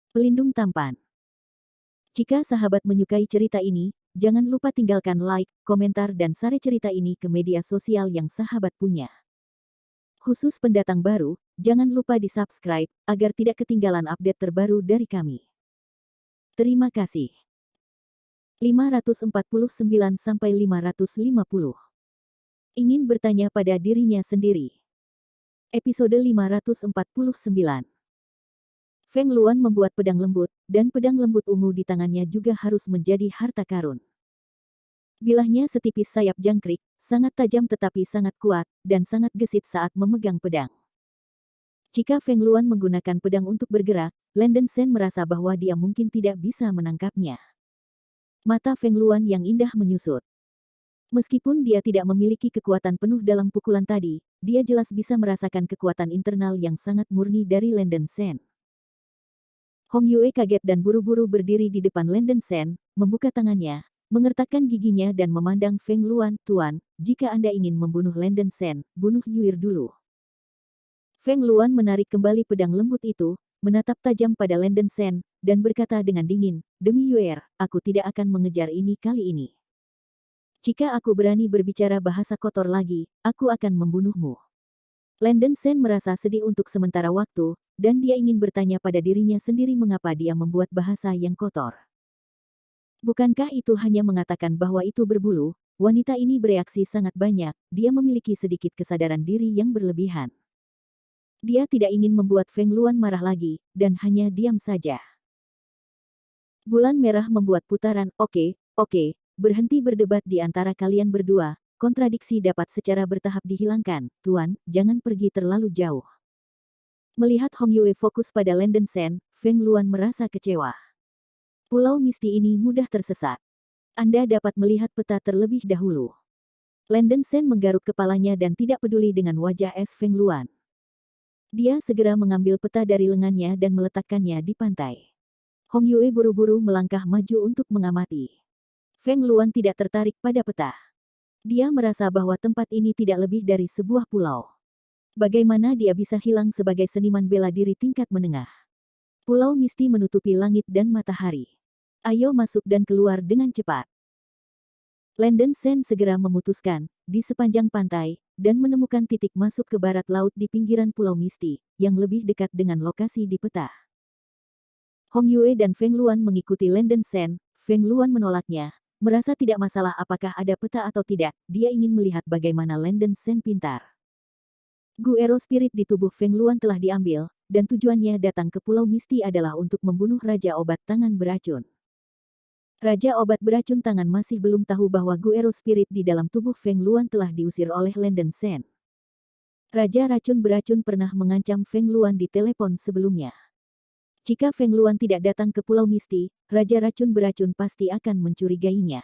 Pelindung tampan. Jika sahabat menyukai cerita ini, jangan lupa tinggalkan like, komentar dan share cerita ini ke media sosial yang sahabat punya. Khusus pendatang baru, jangan lupa di-subscribe, agar tidak ketinggalan update terbaru dari kami. Terima kasih. 549-550. Ingin bertanya pada dirinya sendiri. Episode 549. Feng Luan membuat pedang lembut, dan pedang lembut ungu di tangannya juga harus menjadi harta karun. Bilahnya setipis sayap jangkrik, sangat tajam tetapi sangat kuat, dan sangat gesit saat memegang pedang. Jika Feng Luan menggunakan pedang untuk bergerak, Landen Shen merasa bahwa dia mungkin tidak bisa menangkapnya. Mata Feng Luan yang indah menyusut. Meskipun dia tidak memiliki kekuatan penuh dalam pukulan tadi, dia jelas bisa merasakan kekuatan internal yang sangat murni dari Landen Shen. Hong Yue kaget dan buru-buru berdiri di depan Landen Shen, membuka tangannya, mengertakkan giginya dan memandang Feng Luan. "Tuan, jika Anda ingin membunuh Landen Shen, bunuh Yuir dulu." Feng Luan menarik kembali pedang lembut itu, menatap tajam pada Landen Shen, dan berkata dengan dingin, "Demi Yuir, aku tidak akan mengejar ini kali ini. Jika aku berani berbicara bahasa kotor lagi, aku akan membunuhmu." Landen Shen merasa sedih untuk sementara waktu, dan dia ingin bertanya pada dirinya sendiri mengapa dia membuat bahasa yang kotor. Bukankah itu hanya mengatakan bahwa itu berbulu? Wanita ini bereaksi sangat banyak, dia memiliki sedikit kesadaran diri yang berlebihan. Dia tidak ingin membuat Feng Luan marah lagi, dan hanya diam saja. Bulan merah membuat putaran, oke, berhenti berdebat di antara kalian berdua, kontradiksi dapat secara bertahap dihilangkan. Tuan, jangan pergi terlalu jauh. Melihat Hong Yue fokus pada Landen Shen, Feng Luan merasa kecewa. Pulau Misti ini mudah tersesat. Anda dapat melihat peta terlebih dahulu. Landen Shen menggaruk kepalanya dan tidak peduli dengan wajah es Feng Luan. Dia segera mengambil peta dari lengannya dan meletakkannya di pantai. Hong Yue buru-buru melangkah maju untuk mengamati. Feng Luan tidak tertarik pada peta. Dia merasa bahwa tempat ini tidak lebih dari sebuah pulau. Bagaimana dia bisa hilang sebagai seniman bela diri tingkat menengah? Pulau Misti menutupi langit dan matahari. Ayo masuk dan keluar dengan cepat. Landen Shen segera memutuskan, di sepanjang pantai, dan menemukan titik masuk ke barat laut di pinggiran Pulau Misti, yang lebih dekat dengan lokasi di peta. Hong Yue dan Feng Luan mengikuti Landen Shen. Feng Luan menolaknya, merasa tidak masalah apakah ada peta atau tidak, dia ingin melihat bagaimana Landen Shen pintar. Guero spirit di tubuh Feng Luan telah diambil, dan tujuannya datang ke Pulau Misti adalah untuk membunuh Raja Obat Tangan Beracun. Raja Obat Beracun Tangan masih belum tahu bahwa Guero spirit di dalam tubuh Feng Luan telah diusir oleh Landen Shen. Raja Racun Beracun pernah mengancam Feng Luan di telepon sebelumnya. Jika Feng Luan tidak datang ke Pulau Misti, Raja Racun Beracun pasti akan mencurigainya.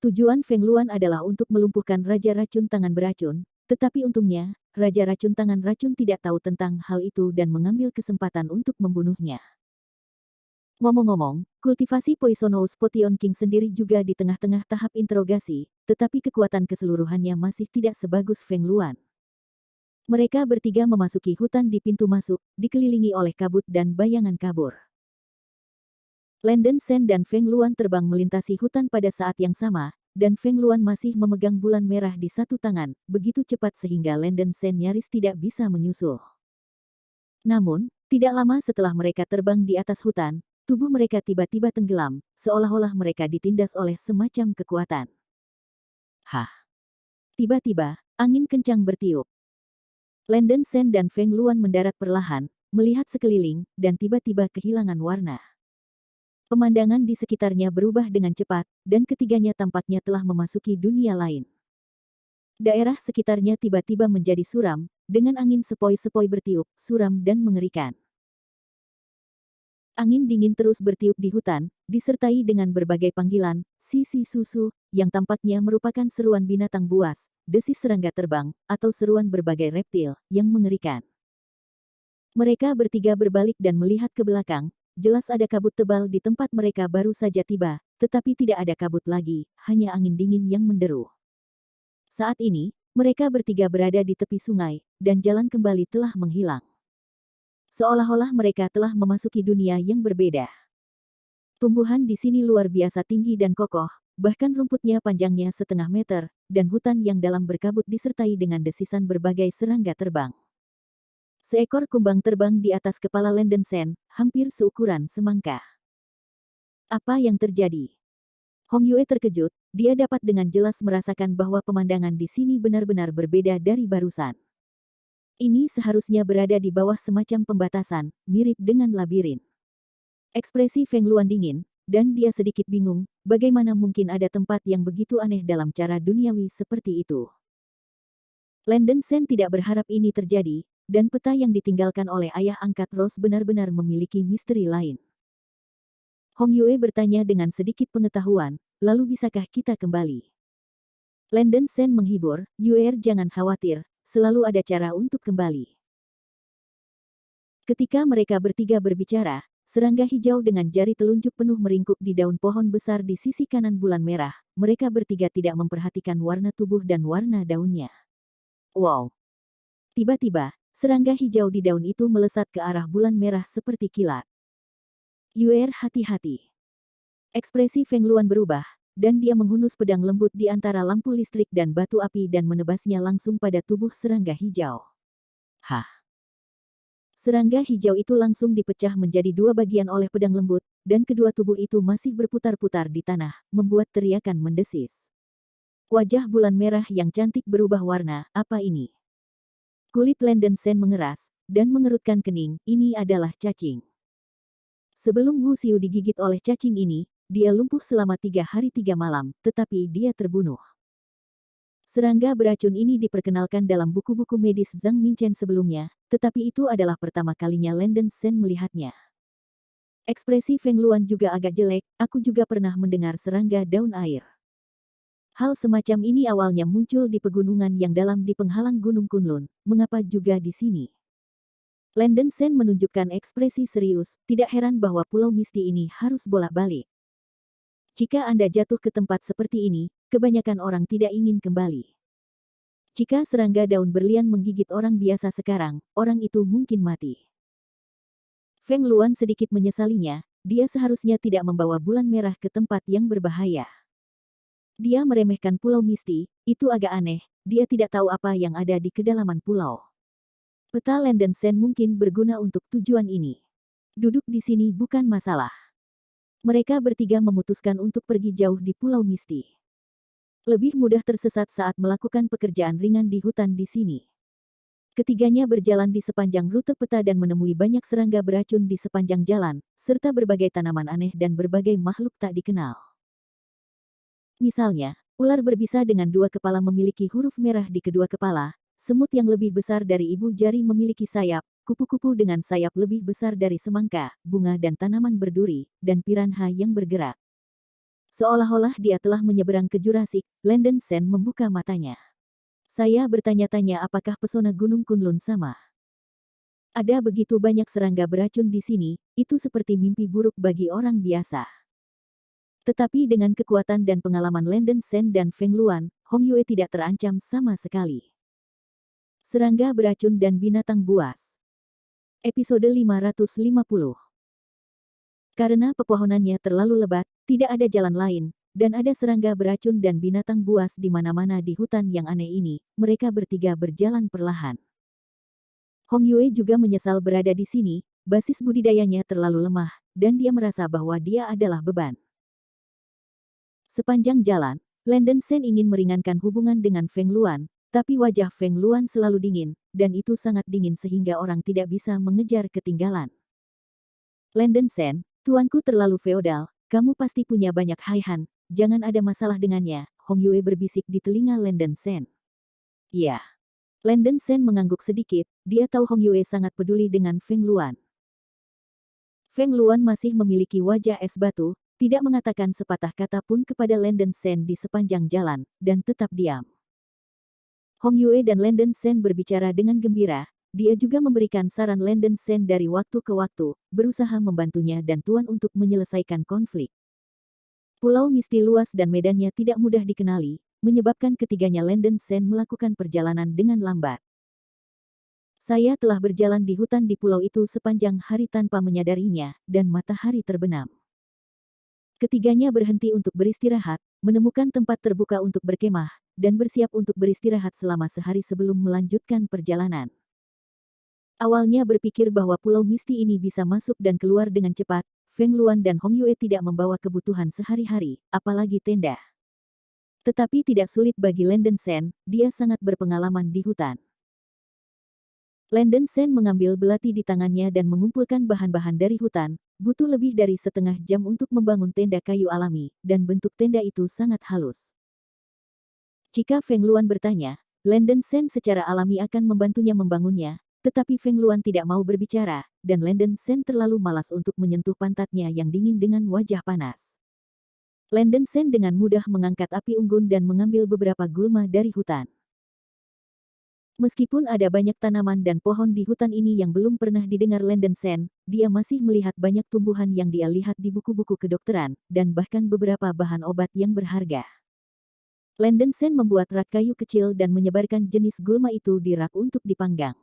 Tujuan Feng Luan adalah untuk melumpuhkan Raja Racun Tangan Beracun, tetapi untungnya, Raja Racun Tangan Racun tidak tahu tentang hal itu dan mengambil kesempatan untuk membunuhnya. Ngomong-ngomong, kultivasi Poisonous Potion King sendiri juga di tengah-tengah tahap interogasi, tetapi kekuatan keseluruhannya masih tidak sebagus Feng Luan. Mereka bertiga memasuki hutan di pintu masuk, dikelilingi oleh kabut dan bayangan kabur. Landen Shen dan Feng Luan terbang melintasi hutan pada saat yang sama, dan Feng Luan masih memegang bulan merah di satu tangan, begitu cepat sehingga Landen Shen nyaris tidak bisa menyusul. Namun, tidak lama setelah mereka terbang di atas hutan, tubuh mereka tiba-tiba tenggelam, seolah-olah mereka ditindas oleh semacam kekuatan. Hah! Tiba-tiba, angin kencang bertiup. Landen Shen dan Feng Luan mendarat perlahan, melihat sekeliling, dan tiba-tiba kehilangan warna. Pemandangan di sekitarnya berubah dengan cepat, dan ketiganya tampaknya telah memasuki dunia lain. Daerah sekitarnya tiba-tiba menjadi suram, dengan angin sepoi-sepoi bertiup, suram dan mengerikan. Angin dingin terus bertiup di hutan, disertai dengan berbagai panggilan, sisi susu, yang tampaknya merupakan seruan binatang buas, desis serangga terbang, atau seruan berbagai reptil, yang mengerikan. Mereka bertiga berbalik dan melihat ke belakang, jelas ada kabut tebal di tempat mereka baru saja tiba, tetapi tidak ada kabut lagi, hanya angin dingin yang menderu. Saat ini, mereka bertiga berada di tepi sungai, dan jalan kembali telah menghilang. Seolah-olah mereka telah memasuki dunia yang berbeda. Tumbuhan di sini luar biasa tinggi dan kokoh, bahkan rumputnya panjangnya 0,5 meter, dan hutan yang dalam berkabut disertai dengan desisan berbagai serangga terbang. Seekor kumbang terbang di atas kepala Lendensen, hampir seukuran semangka. Apa yang terjadi? Hong Yue terkejut, dia dapat dengan jelas merasakan bahwa pemandangan di sini benar-benar berbeda dari barusan. Ini seharusnya berada di bawah semacam pembatasan, mirip dengan labirin. Ekspresi Feng Luan dingin, dan dia sedikit bingung, bagaimana mungkin ada tempat yang begitu aneh dalam cara duniawi seperti itu. Lendensen tidak berharap ini terjadi, dan peta yang ditinggalkan oleh ayah angkat Rose benar-benar memiliki misteri lain. Hong Yue bertanya dengan sedikit pengetahuan, lalu bisakah kita kembali? Lendensen menghibur, Yue jangan khawatir, selalu ada cara untuk kembali. Ketika mereka bertiga berbicara, serangga hijau dengan jari telunjuk penuh meringkuk di daun pohon besar di sisi kanan bulan merah. Mereka bertiga tidak memperhatikan warna tubuh dan warna daunnya. Wow! Tiba-tiba, serangga hijau di daun itu melesat ke arah bulan merah seperti kilat. Yue, hati-hati. Ekspresi Feng Luan berubah, dan dia menghunus pedang lembut di antara lampu listrik dan batu api dan menebasnya langsung pada tubuh serangga hijau. Hah! Serangga hijau itu langsung dipecah menjadi dua bagian oleh pedang lembut, dan kedua tubuh itu masih berputar-putar di tanah, membuat teriakan mendesis. Wajah bulan merah yang cantik berubah warna, apa ini? Kulit Lendensen mengeras, dan mengerutkan kening, ini adalah cacing. Sebelum Wu Xiu digigit oleh cacing ini, dia lumpuh selama 3 hari 3 malam, tetapi dia terbunuh. Serangga beracun ini diperkenalkan dalam buku-buku medis Zhang Minchen sebelumnya, tetapi itu adalah pertama kalinya Lendensen melihatnya. Ekspresi Feng Luan juga agak jelek, aku juga pernah mendengar serangga daun air. Hal semacam ini awalnya muncul di pegunungan yang dalam di penghalang Gunung Kunlun, mengapa juga di sini? Lendensen menunjukkan ekspresi serius, tidak heran bahwa pulau misti ini harus bolak-balik. Jika Anda jatuh ke tempat seperti ini, kebanyakan orang tidak ingin kembali. Jika serangga daun berlian menggigit orang biasa sekarang, orang itu mungkin mati. Feng Luan sedikit menyesalinya, dia seharusnya tidak membawa bulan merah ke tempat yang berbahaya. Dia meremehkan pulau misti, itu agak aneh, dia tidak tahu apa yang ada di kedalaman pulau. Peta Lendensen mungkin berguna untuk tujuan ini. Duduk di sini bukan masalah. Mereka bertiga memutuskan untuk pergi jauh di Pulau Misti. Lebih mudah tersesat saat melakukan pekerjaan ringan di hutan di sini. Ketiganya berjalan di sepanjang rute peta dan menemui banyak serangga beracun di sepanjang jalan, serta berbagai tanaman aneh dan berbagai makhluk tak dikenal. Misalnya, ular berbisa dengan 2 kepala memiliki huruf merah di kedua kepala, semut yang lebih besar dari ibu jari memiliki sayap, kupu-kupu dengan sayap lebih besar dari semangka, bunga dan tanaman berduri, dan piranha yang bergerak. Seolah-olah dia telah menyeberang ke Jurassic, Lendensen membuka matanya. Saya bertanya-tanya apakah pesona Gunung Kunlun sama. Ada begitu banyak serangga beracun di sini, itu seperti mimpi buruk bagi orang biasa. Tetapi dengan kekuatan dan pengalaman Lendensen dan Feng Luan, Hong Yue tidak terancam sama sekali. Serangga beracun dan binatang buas. Episode 550. Karena pepohonannya terlalu lebat, tidak ada jalan lain, dan ada serangga beracun dan binatang buas di mana-mana di hutan yang aneh ini, mereka bertiga berjalan perlahan. Hong Yue juga menyesal berada di sini, basis budidayanya terlalu lemah, dan dia merasa bahwa dia adalah beban. Sepanjang jalan, Lendensen ingin meringankan hubungan dengan Feng Luan, tapi wajah Feng Luan selalu dingin, dan itu sangat dingin sehingga orang tidak bisa mengejar ketinggalan. Lendensen, tuanku terlalu feodal, kamu pasti punya banyak haihan, jangan ada masalah dengannya, Hong Yue berbisik di telinga Lendensen. Ya. Lendensen mengangguk sedikit, dia tahu Hong Yue sangat peduli dengan Feng Luan. Feng Luan masih memiliki wajah es batu, tidak mengatakan sepatah kata pun kepada Lendensen di sepanjang jalan, dan tetap diam. Hong Yue dan Lendensen berbicara dengan gembira, dia juga memberikan saran Lendensen dari waktu ke waktu, berusaha membantunya dan tuan untuk menyelesaikan konflik. Pulau Misti luas dan medannya tidak mudah dikenali, menyebabkan ketiganya Lendensen melakukan perjalanan dengan lambat. Saya telah berjalan di hutan di pulau itu sepanjang hari tanpa menyadarinya, dan matahari terbenam. Ketiganya berhenti untuk beristirahat, menemukan tempat terbuka untuk berkemah, dan bersiap untuk beristirahat selama sehari sebelum melanjutkan perjalanan. Awalnya berpikir bahwa pulau misti ini bisa masuk dan keluar dengan cepat, Feng Luan dan Hong Yue tidak membawa kebutuhan sehari-hari, apalagi tenda. Tetapi tidak sulit bagi Landen Sen, dia sangat berpengalaman di hutan. Landen Sen mengambil belati di tangannya dan mengumpulkan bahan-bahan dari hutan, butuh lebih dari setengah jam untuk membangun tenda kayu alami, dan bentuk tenda itu sangat halus. Jika Feng Luan bertanya, Landen Sen secara alami akan membantunya membangunnya, tetapi Feng Luan tidak mau berbicara, dan Landen Sen terlalu malas untuk menyentuh pantatnya yang dingin dengan wajah panas. Landen Sen dengan mudah mengangkat api unggun dan mengambil beberapa gulma dari hutan. Meskipun ada banyak tanaman dan pohon di hutan ini yang belum pernah didengar Landen Sen, dia masih melihat banyak tumbuhan yang dia lihat di buku-buku kedokteran, dan bahkan beberapa bahan obat yang berharga. Landen Sen membuat rak kayu kecil dan menyebarkan jenis gulma itu di rak untuk dipanggang.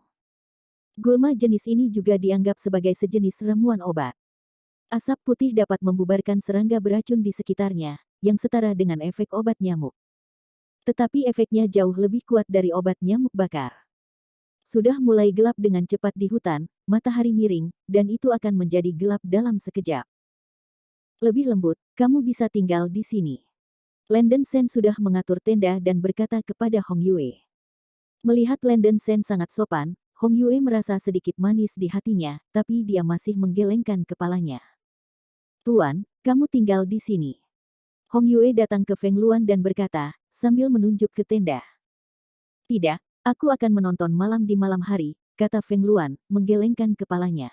Gulma jenis ini juga dianggap sebagai sejenis ramuan obat. Asap putih dapat membubarkan serangga beracun di sekitarnya, yang setara dengan efek obat nyamuk. Tetapi efeknya jauh lebih kuat dari obat nyamuk bakar. Sudah mulai gelap dengan cepat di hutan, matahari miring, dan itu akan menjadi gelap dalam sekejap. Lebih lembut, kamu bisa tinggal di sini. Landen Sen sudah mengatur tenda dan berkata kepada Hong Yue. Melihat Landen Sen sangat sopan, Hong Yue merasa sedikit manis di hatinya, tapi dia masih menggelengkan kepalanya. Tuan, kamu tinggal di sini. Hong Yue datang ke Feng Luan dan berkata, sambil menunjuk ke tenda. Tidak, aku akan menonton malam di malam hari, kata Feng Luan, menggelengkan kepalanya.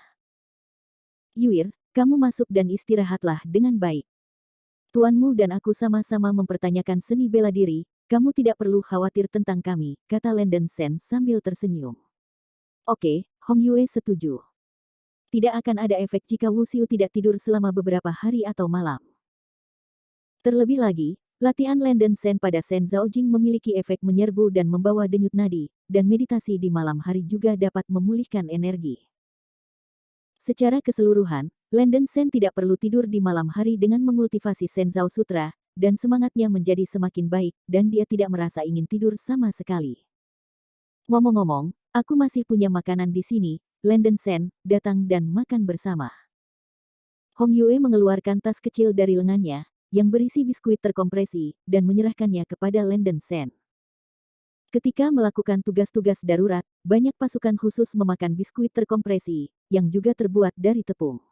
Yuir, kamu masuk dan istirahatlah dengan baik. Tuanmu dan aku sama-sama mempertanyakan seni bela diri, kamu tidak perlu khawatir tentang kami, kata Landen Sen sambil tersenyum. Oke, Hong Yue setuju. Tidak akan ada efek jika Wu Xiu tidak tidur selama beberapa hari atau malam. Terlebih lagi, latihan Landen Sen pada Sen Zhao Jing memiliki efek menyerbu dan membawa denyut nadi, dan meditasi di malam hari juga dapat memulihkan energi. Secara keseluruhan, Landen Sen tidak perlu tidur di malam hari dengan mengultivasi Sen Zhao Sutra, dan semangatnya menjadi semakin baik, dan dia tidak merasa ingin tidur sama sekali. Ngomong-ngomong, aku masih punya makanan di sini, Landen Sen, datang dan makan bersama. Hong Yue mengeluarkan tas kecil dari lengannya, yang berisi biskuit terkompresi, dan menyerahkannya kepada Landen Sen. Ketika melakukan tugas-tugas darurat, banyak pasukan khusus memakan biskuit terkompresi, yang juga terbuat dari tepung.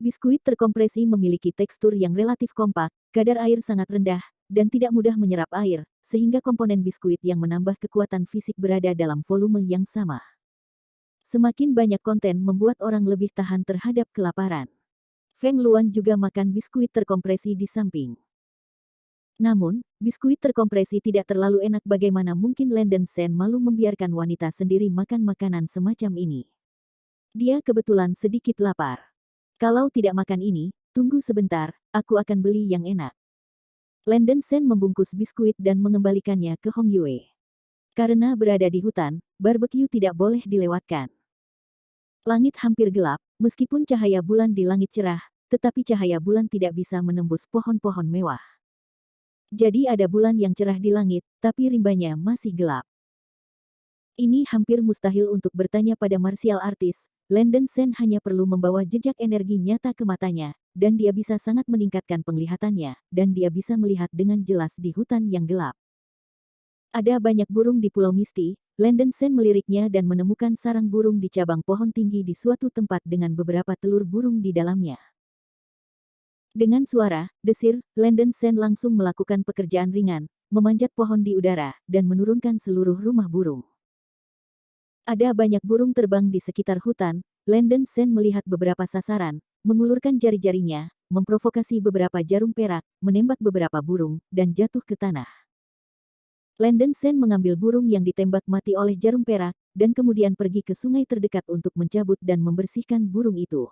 Biskuit terkompresi memiliki tekstur yang relatif kompak, kadar air sangat rendah, dan tidak mudah menyerap air, sehingga komponen biskuit yang menambah kekuatan fisik berada dalam volume yang sama. Semakin banyak konten membuat orang lebih tahan terhadap kelaparan. Feng Luan juga makan biskuit terkompresi di samping. Namun, biskuit terkompresi tidak terlalu enak. Bagaimana mungkin Landen Sen malu membiarkan wanita sendiri makan makanan semacam ini? Dia kebetulan sedikit lapar. Kalau tidak makan ini, tunggu sebentar, aku akan beli yang enak. Landen Sen membungkus biskuit dan mengembalikannya ke Hong Yue. Karena berada di hutan, barbeque tidak boleh dilewatkan. Langit hampir gelap, meskipun cahaya bulan di langit cerah, tetapi cahaya bulan tidak bisa menembus pohon-pohon mewah. Jadi ada bulan yang cerah di langit, tapi rimbanya masih gelap. Ini hampir mustahil untuk bertanya pada martial artist. Landen Sen hanya perlu membawa jejak energi nyata ke matanya, dan dia bisa sangat meningkatkan penglihatannya, dan dia bisa melihat dengan jelas di hutan yang gelap. Ada banyak burung di Pulau Misti. Landen Sen meliriknya dan menemukan sarang burung di cabang pohon tinggi di suatu tempat dengan beberapa telur burung di dalamnya. Dengan suara desir, Landen Sen langsung melakukan pekerjaan ringan, memanjat pohon di udara, dan menurunkan seluruh rumah burung. Ada banyak burung terbang di sekitar hutan. Landen Sen melihat beberapa sasaran, mengulurkan jari-jarinya, memprovokasi beberapa jarum perak, menembak beberapa burung, dan jatuh ke tanah. Landen Sen mengambil burung yang ditembak mati oleh jarum perak, dan kemudian pergi ke sungai terdekat untuk mencabut dan membersihkan burung itu.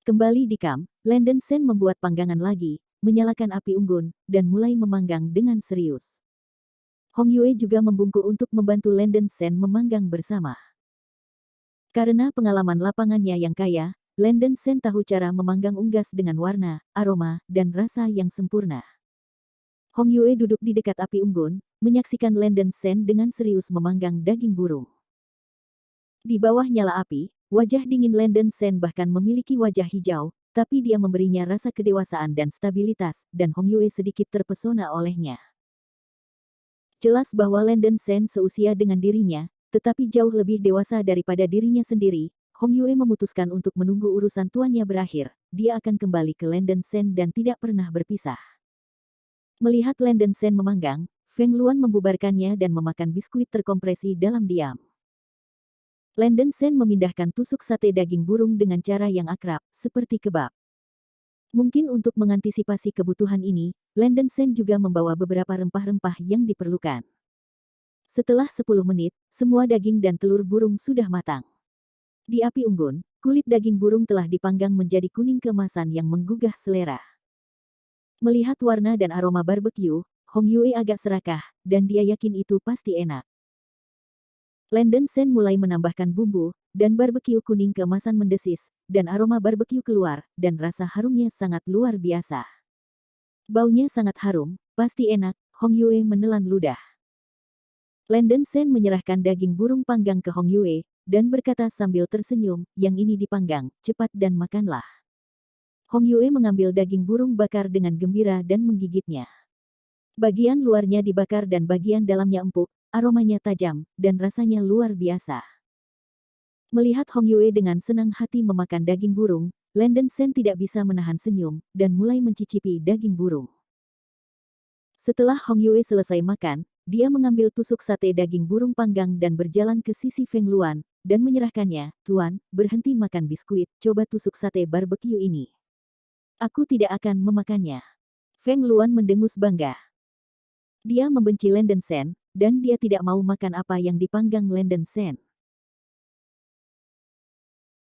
Kembali di kamp, Landen Sen membuat panggangan lagi, menyalakan api unggun, dan mulai memanggang dengan serius. Hong Yue juga membungkuk untuk membantu Landen Sen memanggang bersama. Karena pengalaman lapangannya yang kaya, Landen Sen tahu cara memanggang unggas dengan warna, aroma, dan rasa yang sempurna. Hong Yue duduk di dekat api unggun, menyaksikan Landen Sen dengan serius memanggang daging burung. Di bawah nyala api, wajah dingin Landen Sen bahkan memiliki wajah hijau, tapi dia memberinya rasa kedewasaan dan stabilitas, dan Hong Yue sedikit terpesona olehnya. Jelas bahwa Landen Sen seusia dengan dirinya, tetapi jauh lebih dewasa daripada dirinya sendiri. Hong Yue memutuskan untuk menunggu urusan tuannya berakhir. Dia akan kembali ke Landen Sen dan tidak pernah berpisah. Melihat Landen Sen memanggang, Feng Luan membubarkannya dan memakan biskuit terkompresi dalam diam. Landen Sen memindahkan tusuk sate daging burung dengan cara yang akrab, seperti kebab. Mungkin untuk mengantisipasi kebutuhan ini, Landen Sen juga membawa beberapa rempah-rempah yang diperlukan. Setelah 10 menit, semua daging dan telur burung sudah matang. Di api unggun, kulit daging burung telah dipanggang menjadi kuning keemasan yang menggugah selera. Melihat warna dan aroma barbeque, Hong Yue agak serakah, dan dia yakin itu pasti enak. Landen Sen mulai menambahkan bumbu, dan barbeque kuning keemasan mendesis, dan aroma barbeque keluar, dan rasa harumnya sangat luar biasa. Baunya sangat harum, pasti enak, Hong Yue menelan ludah. Landen Sen menyerahkan daging burung panggang ke Hong Yue, dan berkata sambil tersenyum, yang ini dipanggang, cepat dan makanlah. Hong Yue mengambil daging burung bakar dengan gembira dan menggigitnya. Bagian luarnya dibakar dan bagian dalamnya empuk, aromanya tajam, dan rasanya luar biasa. Melihat Hong Yue dengan senang hati memakan daging burung, Landen Sen tidak bisa menahan senyum, dan mulai mencicipi daging burung. Setelah Hong Yue selesai makan, dia mengambil tusuk sate daging burung panggang dan berjalan ke sisi Feng Luan, dan menyerahkannya, "Tuan, berhenti makan biskuit, coba tusuk sate barbeque ini. Aku tidak akan memakannya." Feng Luan mendengus bangga. Dia membenci Landen Sen, dan dia tidak mau makan apa yang dipanggang Landen Sen.